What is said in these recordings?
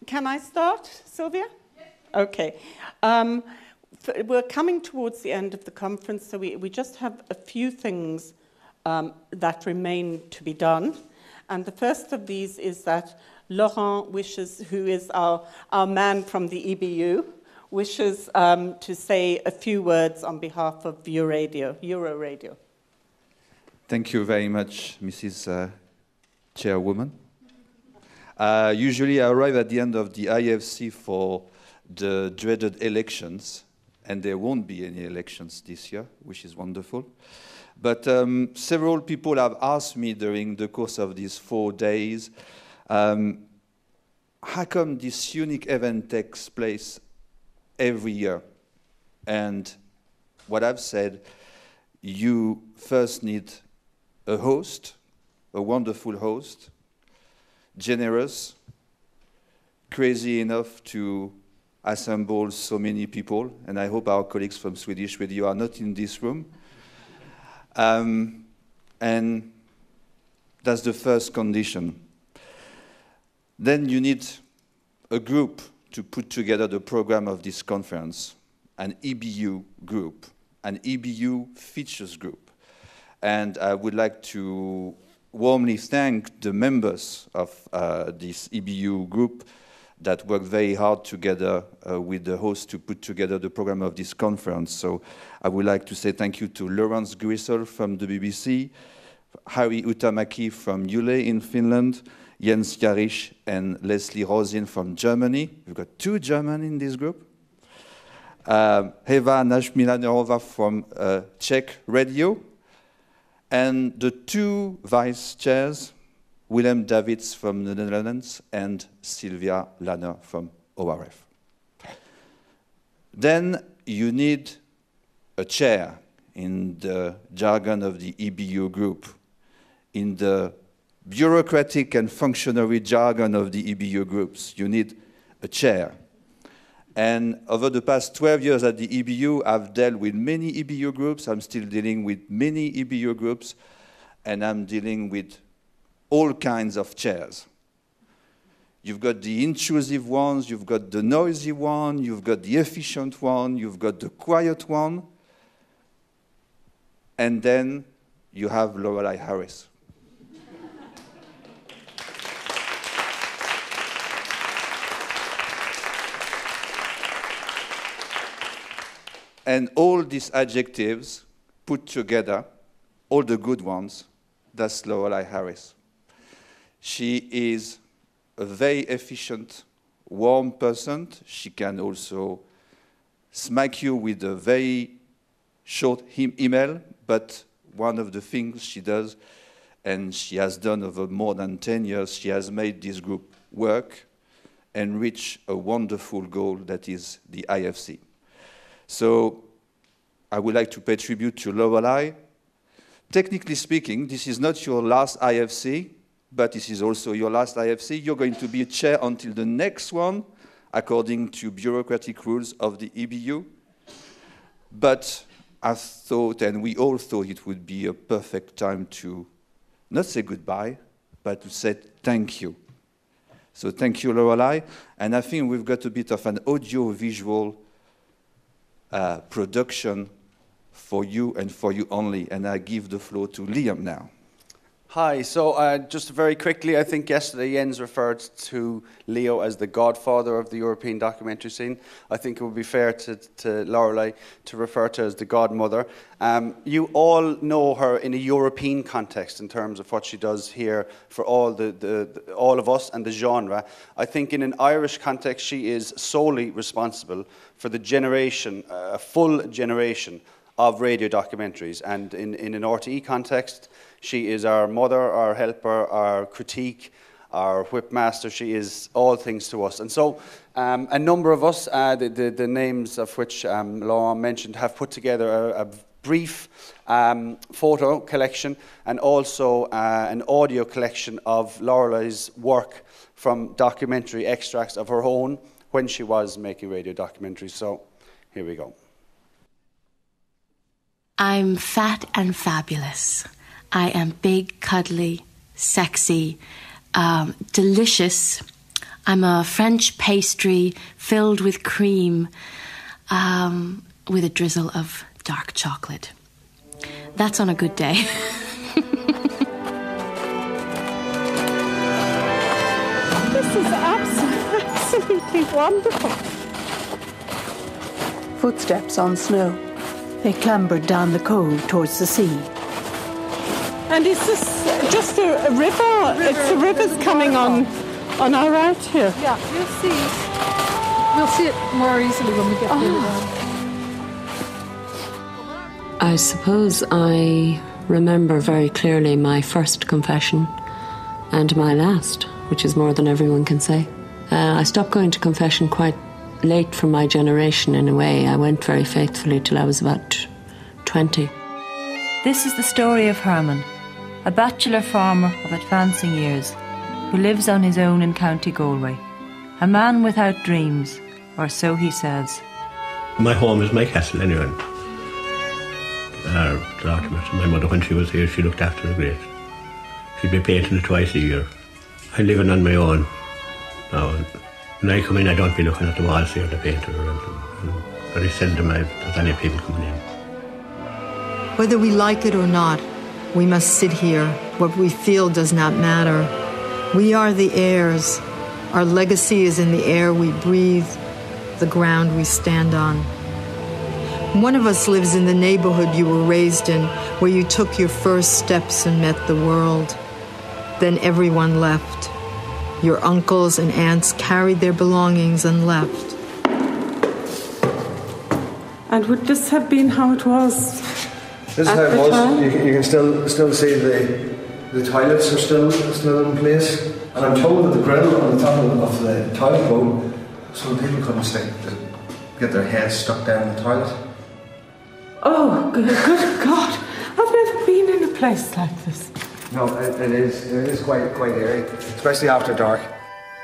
Can I start, Sylvia? Yes. Okay. We're coming towards the end of the conference, so we just have a few things that remain to be done. And the first of these is that Laurent wishes, who is our man from the EBU, wishes to say a few words on behalf of Euro Radio. Thank you very much, Mrs. Chairwoman. Usually I arrive at the end of the IFC for the dreaded elections, and there won't be any elections this year, which is wonderful. But several people have asked me during the course of these 4 days, how come this unique event takes place every year? And what I've said, you first need a host, a wonderful host, generous, crazy enough to assemble so many people, and I hope our colleagues from Swedish Radio are not in this room. And that's the first condition. Then you need a group to put together the program of this conference, an EBU group, an EBU features group. And I would like to warmly thank the members of this EBU group that worked very hard together with the host to put together the program of this conference. So I would like to say thank you to Lawrence Grissel from the BBC, Harry Utamaki from Yle in Finland, Jens Jarisch and Leslie Rosin from Germany. We've got 2 German in this group. Heva Nashmilanerova from Czech Radio, and the 2 vice chairs, Willem Davids from the Netherlands and Sylvia Lanner from ORF. Then you need a chair in the jargon of the EBU group. In the bureaucratic and functionary jargon of the EBU groups, you need a chair. And over the past 12 years at the EBU, I've dealt with many EBU groups. I'm still dealing with many EBU groups, and I'm dealing with all kinds of chairs. You've got the intrusive ones, you've got the noisy one, you've got the efficient one, you've got the quiet one, and then you have Lorelei Harris. And all these adjectives put together, all the good ones, that's Lorelei Harris. She is a very efficient, warm person. She can also smack you with a very short email, but one of the things she does, and she has done over more than 10 years, she has made this group work and reach a wonderful goal that is the IFC. So I would like to pay tribute to Lorelei. Technically speaking, this is not your last IFC, but this is also your last IFC. You're going to be a chair until the next one, according to bureaucratic rules of the EBU. But I thought, and we all thought, it would be a perfect time to not say goodbye, but to say thank you. So thank you, Lorelei. And I think we've got a bit of an audio-visual production for you and for you only. And I give the floor to Liam now. Hi, so just very quickly, I think yesterday Jens referred to Leo as the godfather of the European documentary scene. I think it would be fair to Lorelei to refer to her as the godmother. You all know her in a European context in terms of what she does here for all all of us and the genre. I think in an Irish context, she is solely responsible for the generation, a full generation of radio documentaries. And in an RTE context, she is our mother, our helper, our critique, our whipmaster. She is all things to us. And so a number of us, the names of which Laurent mentioned, have put together a brief photo collection and also an audio collection of Lorelei's work from documentary extracts of her own when she was making radio documentaries. So here we go. I'm fat and fabulous. I am big, cuddly, sexy, delicious. I'm a French pastry filled with cream with a drizzle of dark chocolate. That's on a good day. This is absolutely wonderful. Footsteps on snow. They clambered down the cove towards the sea. And is this just a river? It's the river's coming on our right here. Yeah, you'll see. We'll see it more easily when we get further down. I suppose I remember very clearly my first confession and my last, which is more than everyone can say. I stopped going to confession quite late for my generation in a way. I went very faithfully till I was about 20. This is the story of Herman, a bachelor farmer of advancing years who lives on his own in County Galway. A man without dreams, or so he says. My home is my castle anyway. My mother, when she was here, she looked after the great. She'd be painting it twice a year. I'm living on my own now. When I come in, I don't be looking at the walls here, the painter around them. And very seldom there's any people coming in. Whether we like it or not, we must sit here. What we feel does not matter. We are the heirs. Our legacy is in the air we breathe, the ground we stand on. One of us lives in the neighborhood you were raised in, where you took your first steps and met the world. Then everyone left. Your uncles and aunts carried their belongings and left. And would this have been how it was? This is how it was. You can still see the toilets are still in place. And I'm told that the grill on the top of the toilet bowl, some people couldn't get their heads stuck down the toilet. Oh, good God. I've never been in a place like this. No, it is quite eerie, especially after dark.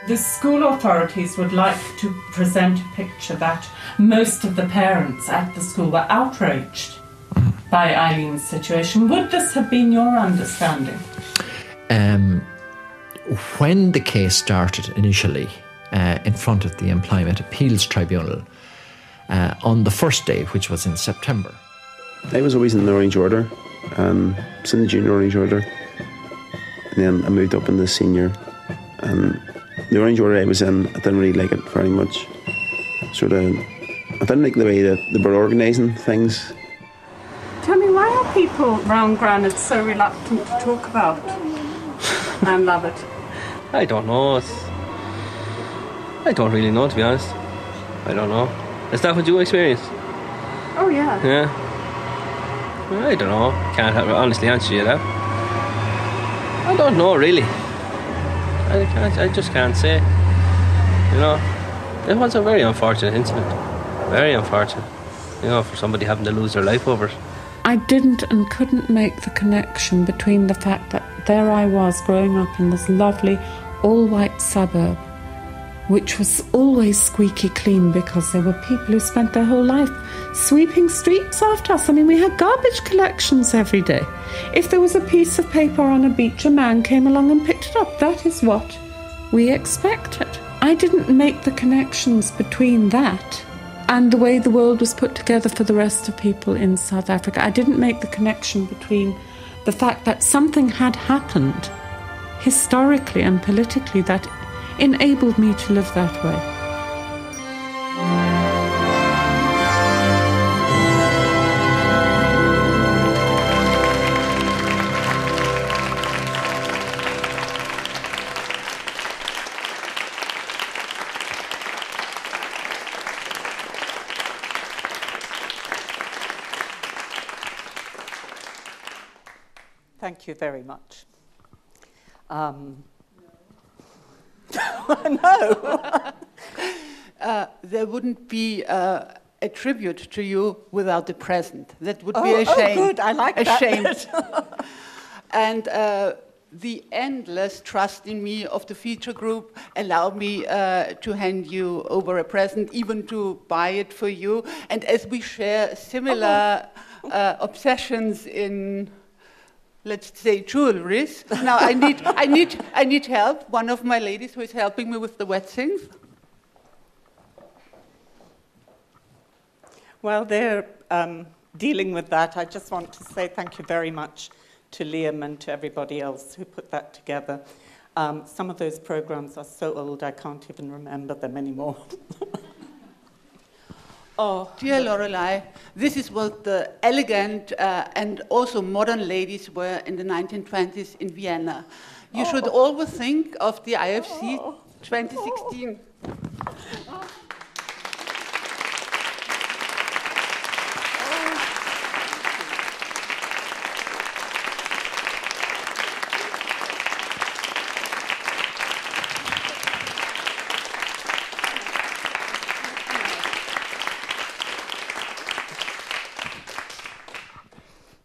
The school authorities would like to present a picture that most of the parents at the school were outraged by Eileen's situation. Would this have been your understanding? When the case started initially in front of the Employment Appeals Tribunal on the first day, which was in September. I was always in the Orange Order, was in the Junior Orange Order, and then I moved up in the Senior. And the Orange Order I was in, I didn't really like it very much. I didn't like the way that they were organising things. Tell me, why are people round Granite so reluctant to talk about and love it? I don't know. I don't really know, to be honest. I don't know. Is that what you experienced? Oh, yeah. Yeah. I don't know. Can't honestly answer you that. I don't know, really. I just can't say. You know, it was a very unfortunate incident. Very unfortunate. You know, for somebody having to lose their life over it. I didn't and couldn't make the connection between the fact that there I was growing up in this lovely all-white suburb, which was always squeaky clean because there were people who spent their whole life sweeping streets after us. I mean, we had garbage collections every day. If there was a piece of paper on a beach, a man came along and picked it up. That is what we expected. I didn't make the connections between that and the way the world was put together for the rest of people in South Africa. I didn't make the connection between the fact that something had happened historically and politically that enabled me to live that way. Thank you very much. No. There wouldn't be a tribute to you without the present. That would be a shame. Oh, good. I like a that. Shame. And the endless trust in me of the feature group allowed me to hand you over a present, even to buy it for you. And as we share similar obsessions in let's say, jewelries. Now I need help. One of my ladies who is helping me with the wet things. While they're dealing with that, I just want to say thank you very much to Liam and to everybody else who put that together. Some of those programs are so old I can't even remember them anymore. Oh, dear Lorelei, this is what the elegant and also modern ladies were in the 1920s in Vienna. You should always think of the IFC 2016.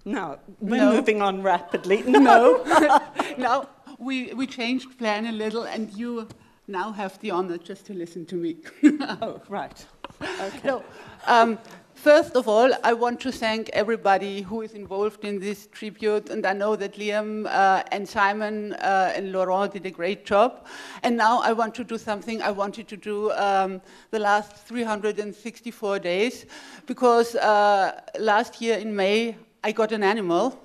Now, we're moving on rapidly. No. Now, we changed plan a little, and you now have the honor just to listen to me. Oh, right. Okay. No, first of all, I want to thank everybody who is involved in this tribute, and I know that Liam and Simon and Laurent did a great job. And now I want to do something I wanted to do the last 364 days, because last year in May, I got an animal,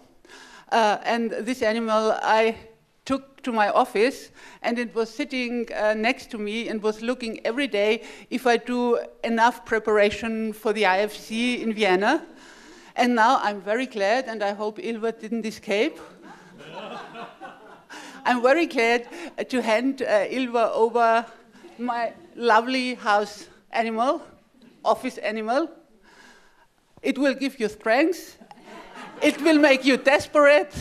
and this animal I took to my office, and it was sitting next to me and was looking every day if I do enough preparation for the IFC in Vienna. And now I'm very glad, and I hope Ilva didn't escape. I'm very glad to hand Ilva over my lovely house animal, office animal. It will give you strength. It will make you desperate,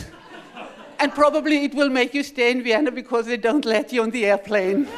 and probably it will make you stay in Vienna because they don't let you on the airplane.